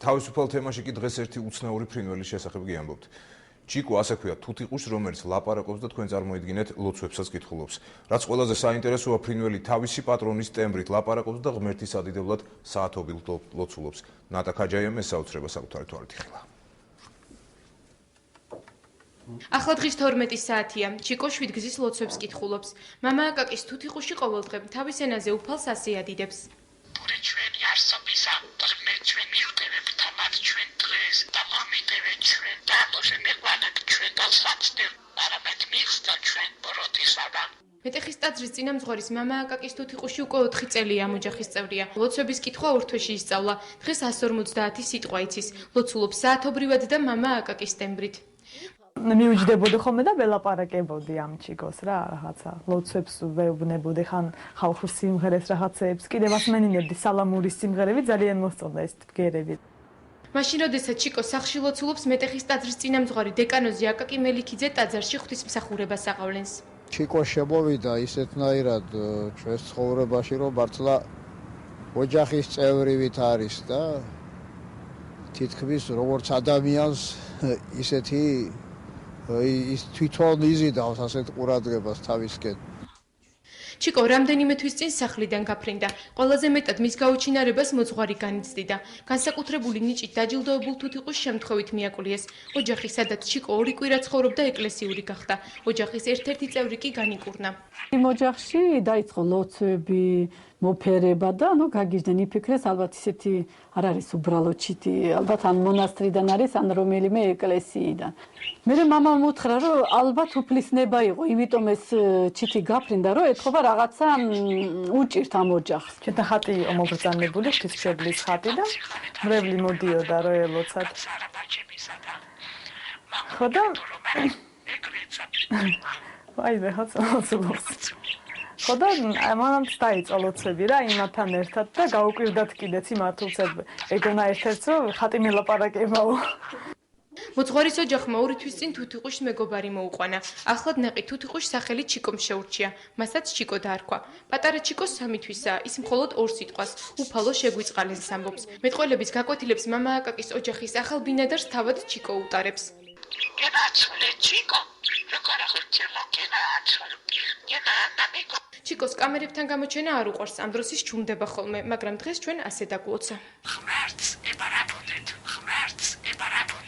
თავისუფალ თემაში კი დღეს ერთი უცნაური ფრინველის შესახებ გიამბობთ. ჩიკო ასე ქვია თუთიყუშს, რომელიც ლაპარაკობს და თქვენ წარმოიდგინეთ ლოცვებსაც კითხულობს. რაც ყველაზე საინტერესოა, ფრინველი თავისი პატრონის ტემბრით ლაპარაკობს და ღმერთის ადიდებლად საათობით ლოცულობს. ნატა ქაჯაიამ ეს საოცრება საკუთარი თვალით იხილა. ახლა დღის 12 საათია. ჩიკო შვიდგზის ლოცვებს კითხულობს. მამა აკაკის თუთიყუში ყოველდღე თავის ენაზე უფალს ასიადიდებს. ჩვენი არსობისა და ღმერთ ჩვენ მიუტევებთ ამათ ჩვენ დღეს და მომიტევეთ ჩვენ და მოსმეყვანად ჩვენ დასაცდელ არამედ მიხსდა ჩვენ ბოროტისადა. მეტეხის ტაძრის წინამძღვრის მამა აკაკის თუთიყუში უკვე 4 წელია ამოჯახის წევრია. ლოცვების კითხვა ორ თვეში ისწავლა. დღეს 150 სიტყვა იცის. ლოცულობს საათობრივად და მამა აკაკის ტემბრით. მიუჯდებოდი ხოლმე და ველაპარაკებოდი ამ ჩიკოს რა რაღაცა ლოცვებს ვეუბნებოდი ხან ხალხურ სიმღერებს რაღაცეებს კიდევ ასმენინებდი სალამურის სიმღერები ძალიან მოსწონდა ეს ბგერები. მაშინ როდესაც ჩიკო სახლში ლოცულობს მეტეხის ტაძრის წინამძღვარი დეკანოზი აკაკი მელიქიძე ტაძარში ღვთისმსახურებას აყავლენს. ჩიკო შემოვიდა ისეთნაირად ჩვენს ცხოვრებაში რომ მართლა ოჯახის წევრივით არის და თითქმის როგორც ადამიანს ისეთი ის თვითონ იზიდავს ასეთ ყურადღებას თავისკენ. ჩიკო რამდენიმე თვის წინ სახლიდან გაფრინდა. ყველაზე მეტად მის გაუჩინარებას მოძღვარი განიცდიდა. განსაკუთრებული ნიჭით დაჯილდოებულ თუთიყუს შემთხვევით მიაკლიეს. ოჯახი, სადაც ჩიკო 2 კვირა ცხოვრობდა, ეკლესიური გახდა. ოჯახის ერთ-ერთი წევრი კი განიკურნა. იმ ოჯახში დაიწყო ლოცვები, მოფერება და გაგიჟდნენ იფიქრეს ალბათ ისეთი არ არის უბრალო ჩიტი, ალბათ ან მონასტრიდან არის, ან რომელიმე ეკლესიიდან. მე მამამ მოთხრა, რომ ალბათ უფლისნება იყო, იმიტომ ეს ჩიტი გაფრინდა, რომ ეთქობა რაღაცა უჭირთ ამ ოჯახს. ჩვენთან ხატი იყო მობრძანებული, ღვთისმშობლის ხატი და მრევლი მოდიოდა რომ ელოცათ. ხო და ვაი ვეხაც ლოცულობს. ხო და მანამდე დაიწყო ლოცვები რა იმათთან ერთად და გაუკვირდათ კიდეც იმართულცებ ეგონა ერთ-ერთს რომ ხატი მელაპარაკებაო. მოძღვარის ოჯახმა 2 თვის წინ თუთიყუშს მეგობარი მოუყვანა. ახლად ნაყიდ თუთიყუშს სახელი ჩიკომ შეურჩია. მასაც ჩიკო დაარქვა. პატარა ჩიკო 3 თვისაა, ის მხოლოდ 2 სიტყვას უფალო შეგვიწყალენს ამბობს. მეტყველების გაკვეთილებს მამა აკაკის ოჯახის ახალ ბინადარს თავად ჩიკო უტარებს. ჩიკოს კამერებთან გამოჩენა არ უყვარს, ამ დროს ის ჩუმდება ხოლმე, მაგრამ დღეს ჩვენ ასე დაგვლოცა. ღმერთს ებარებოდეთ, ღმერთს ებარებოდეთ.